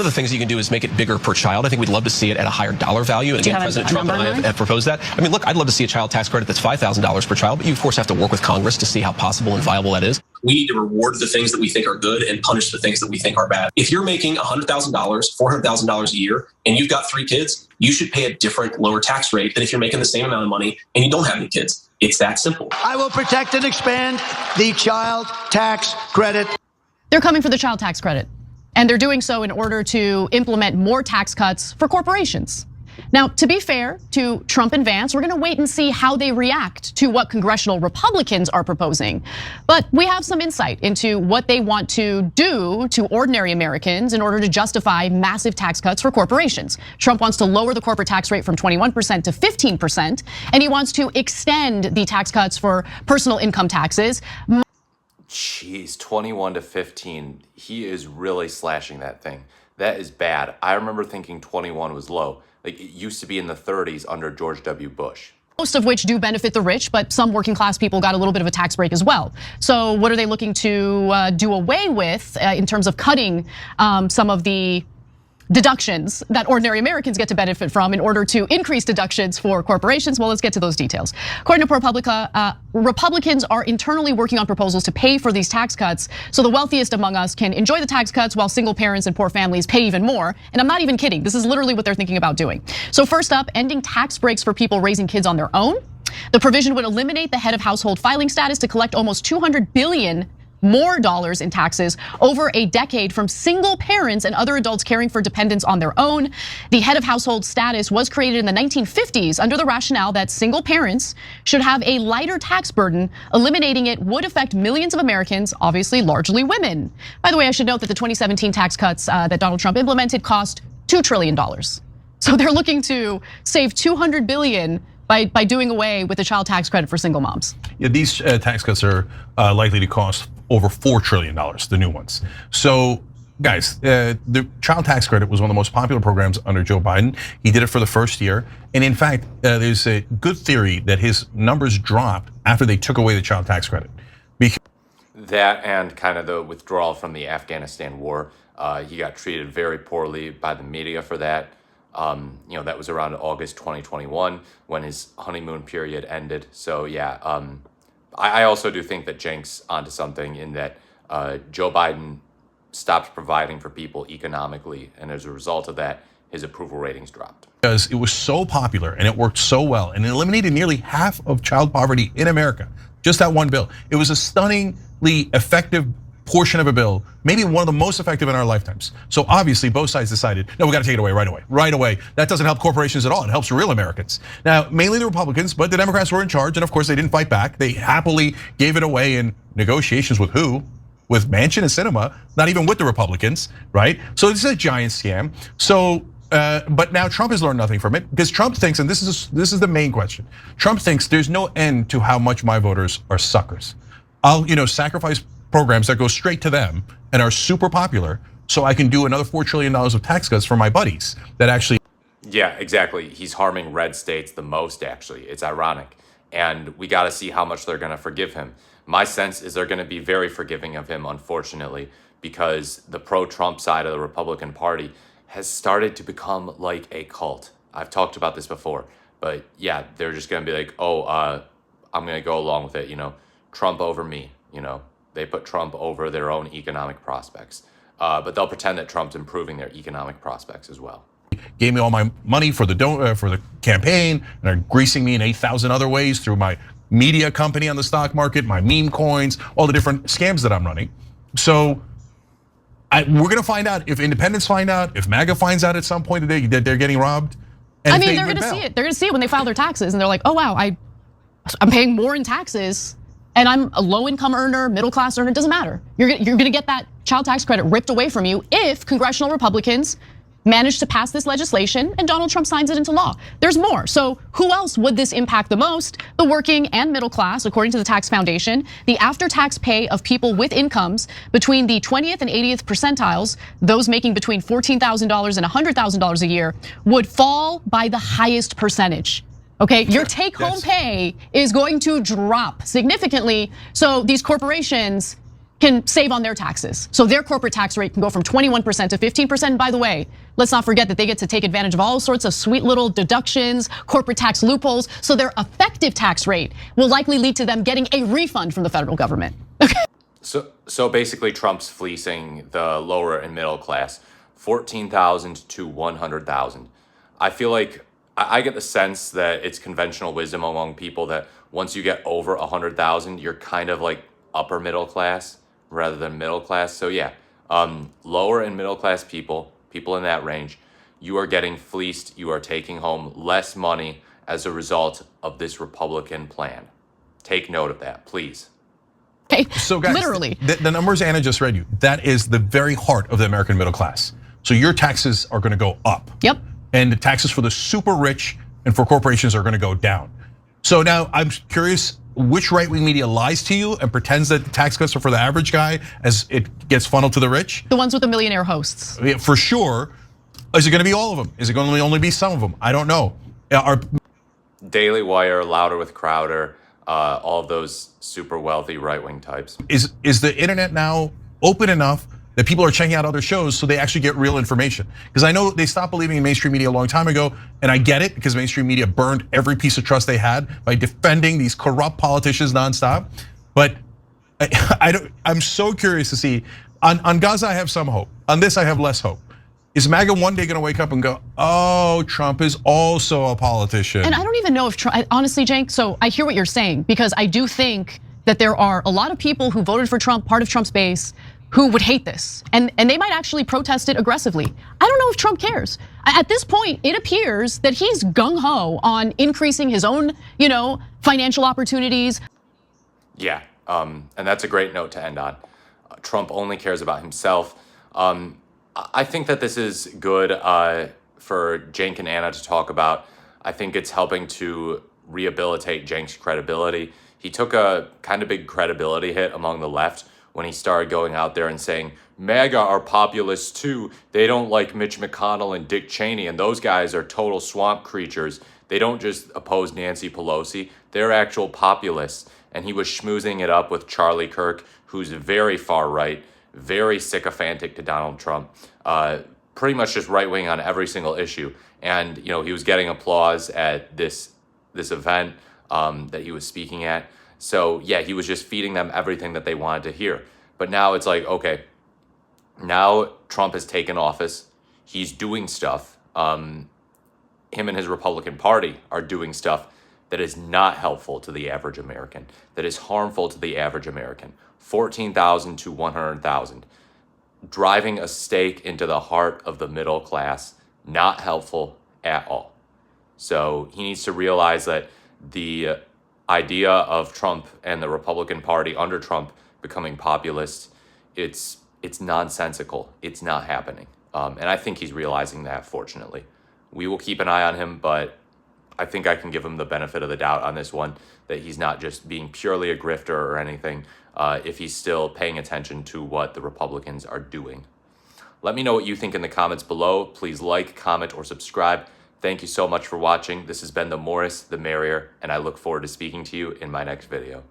One of the things you can do is make it bigger per child. I think we'd love to see it at a higher dollar value. And again, President Trump and I have proposed that. I mean, look, I'd love to see a child tax credit that's $5,000 per child, but you, of course, have to work with Congress to see how possible and viable that is. We need to reward the things that we think are good and punish the things that we think are bad. If you're making $100,000, $400,000 a year, and you've got 3 kids, you should pay a different, lower tax rate than if you're making the same amount of money and you don't have any kids. It's that simple. I will protect and expand the child tax credit. They're coming for the child tax credit. And they're doing so in order to implement more tax cuts for corporations. Now, to be fair to Trump and Vance, we're gonna wait and see how they react to what congressional Republicans are proposing. But we have some insight into what they want to do to ordinary Americans in order to justify massive tax cuts for corporations. Trump wants to lower the corporate tax rate from 21% to 15%, and he wants to extend the tax cuts for personal income taxes. Jeez, 21 to 15. He is really slashing that thing. That is bad. I remember thinking 21 was low. Like, it used to be in the 30s under George W. Bush. Most of which do benefit the rich, but some working class people got a little bit of a tax break as well. So what are they looking to do away with in terms of cutting some of the deductions that ordinary Americans get to benefit from in order to increase deductions for corporations? Well, let's get to those details. According to ProPublica, Republicans are internally working on proposals to pay for these tax cuts so the wealthiest among us can enjoy the tax cuts while single parents and poor families pay even more. And I'm not even kidding. This is literally what they're thinking about doing. So first up, ending tax breaks for people raising kids on their own. The provision would eliminate the head of household filing status to collect almost $200 billion more dollars in taxes over a decade from single parents and other adults caring for dependents on their own. The head of household status was created in the 1950s under the rationale that single parents should have a lighter tax burden. Eliminating it would affect millions of Americans, obviously largely women. By the way, I should note that the 2017 tax cuts that Donald Trump implemented cost $2 trillion. So they're looking to save $200 billion by doing away with the child tax credit for single moms. Yeah, these tax cuts are likely to cost over $4 trillion, the new ones. So guys, the child tax credit was one of the most popular programs under Joe Biden. He did it for the first year. And in fact, there's a good theory that his numbers dropped after they took away the child tax credit. That and kind of the withdrawal from the Afghanistan war. He got treated very poorly by the media for that. That was around August 2021 when his honeymoon period ended. So yeah, I also do think that Cenk's onto something in that Joe Biden stopped providing for people economically, and as a result of that, his approval ratings dropped. Because it was so popular and it worked so well and it eliminated nearly half of child poverty in America. Just that one bill. It was a stunningly effective portion of a bill, maybe one of the most effective in our lifetimes. So obviously both sides decided, no, we gotta take it away right away, right away. That doesn't help corporations at all, it helps real Americans. Now, mainly the Republicans, but the Democrats were in charge, and of course they didn't fight back. They happily gave it away in negotiations with who? With Manchin and Sinema, not even with the Republicans, right? So this is a giant scam. So, but now Trump has learned nothing from it, because Trump thinks, and this is the main question, Trump thinks there's no end to how much my voters are suckers. I'll sacrifice programs that go straight to them and are super popular so I can do another $4 trillion of tax cuts for my buddies that actually. Yeah, exactly. He's harming red states the most, actually. It's ironic. And we got to see how much they're going to forgive him. My sense is they're going to be very forgiving of him, unfortunately, because the pro-Trump side of the Republican Party has started to become like a cult. I've talked about this before, but yeah, they're just going to be like, oh, I'm going to go along with it, Trump over me, They put Trump over their own economic prospects, but they'll pretend that Trump's improving their economic prospects as well. Gave me all my money for the campaign, and are greasing me in 8,000 other ways through my media company on the stock market, my meme coins, all the different scams that I'm running. So we're gonna find out if independents find out, if MAGA finds out at some point that they're getting robbed. I mean, they're gonna see it. They're gonna see it when they file their taxes, and they're like, oh wow, I'm paying more in taxes. And I'm a low-income earner, middle-class earner, it doesn't matter. You're gonna get that child tax credit ripped away from you if congressional Republicans manage to pass this legislation and Donald Trump signs it into law. There's more. So who else would this impact the most? The working and middle class, according to the Tax Foundation. The after-tax pay of people with incomes between the 20th and 80th percentiles, those making between $14,000 and $100,000 a year, would fall by the highest percentage. Okay, your take-home pay is going to drop significantly. So these corporations can save on their taxes. So their corporate tax rate can go from 21% to 15%. And by the way, let's not forget that they get to take advantage of all sorts of sweet little deductions, corporate tax loopholes. So their effective tax rate will likely lead to them getting a refund from the federal government. Okay. So basically Trump's fleecing the lower and middle class, 14,000 to 100,000. I feel like I get the sense that it's conventional wisdom among people that once you get over 100,000, you're kind of like upper middle class rather than middle class. So yeah, lower and middle class people in that range, you are getting fleeced. You are taking home less money as a result of this Republican plan. Take note of that, please. Okay. So guys, literally, the numbers Anna just read you, that is the very heart of the American middle class. So your taxes are gonna go up. Yep. And the taxes for the super rich and for corporations are gonna go down. So now I'm curious, which right-wing media lies to you and pretends that the tax cuts are for the average guy as it gets funneled to the rich? The ones with the millionaire hosts. Yeah, for sure. Is it gonna be all of them? Is it gonna only be some of them? I don't know. Daily Wire, Louder with Crowder, all of those super wealthy right-wing types. Is the internet now open enough that people are checking out other shows so they actually get real information? Because I know they stopped believing in mainstream media a long time ago, and I get it because mainstream media burned every piece of trust they had by defending these corrupt politicians nonstop. But I'm so curious to see, on Gaza I have some hope, on this I have less hope. Is MAGA one day gonna wake up and go, oh, Trump is also a politician? And I don't even know if Trump, honestly, Cenk, so I hear what you're saying, because I do think that there are a lot of people who voted for Trump, part of Trump's base, who would hate this. And they might actually protest it aggressively. I don't know if Trump cares. At this point, it appears that he's gung-ho on increasing his own, financial opportunities. Yeah, and that's a great note to end on. Trump only cares about himself. I think that this is good for Cenk and Anna to talk about. I think it's helping to rehabilitate Cenk's credibility. He took a kind of big credibility hit among the left when he started going out there and saying, MAGA are populists too. They don't like Mitch McConnell and Dick Cheney, and those guys are total swamp creatures. They don't just oppose Nancy Pelosi, they're actual populists. And he was schmoozing it up with Charlie Kirk, who's very far right, very sycophantic to Donald Trump, pretty much just right-wing on every single issue. And he was getting applause at this event that he was speaking at. So yeah, he was just feeding them everything that they wanted to hear. But now it's like, okay, now Trump has taken office. He's doing stuff. Him and his Republican Party are doing stuff that is not helpful to the average American, that is harmful to the average American. 14,000 to 100,000. Driving a stake into the heart of the middle class, not helpful at all. So he needs to realize that the idea of Trump and the Republican Party under Trump becoming populist, it's nonsensical. It's not happening. And I think he's realizing that, fortunately. We will keep an eye on him, but I think I can give him the benefit of the doubt on this one, that he's not just being purely a grifter or anything, if he's still paying attention to what the Republicans are doing. Let me know what you think in the comments below. Please like, comment, or subscribe. Thank you so much for watching. This has been The Morris, The Merrier, and I look forward to speaking to you in my next video.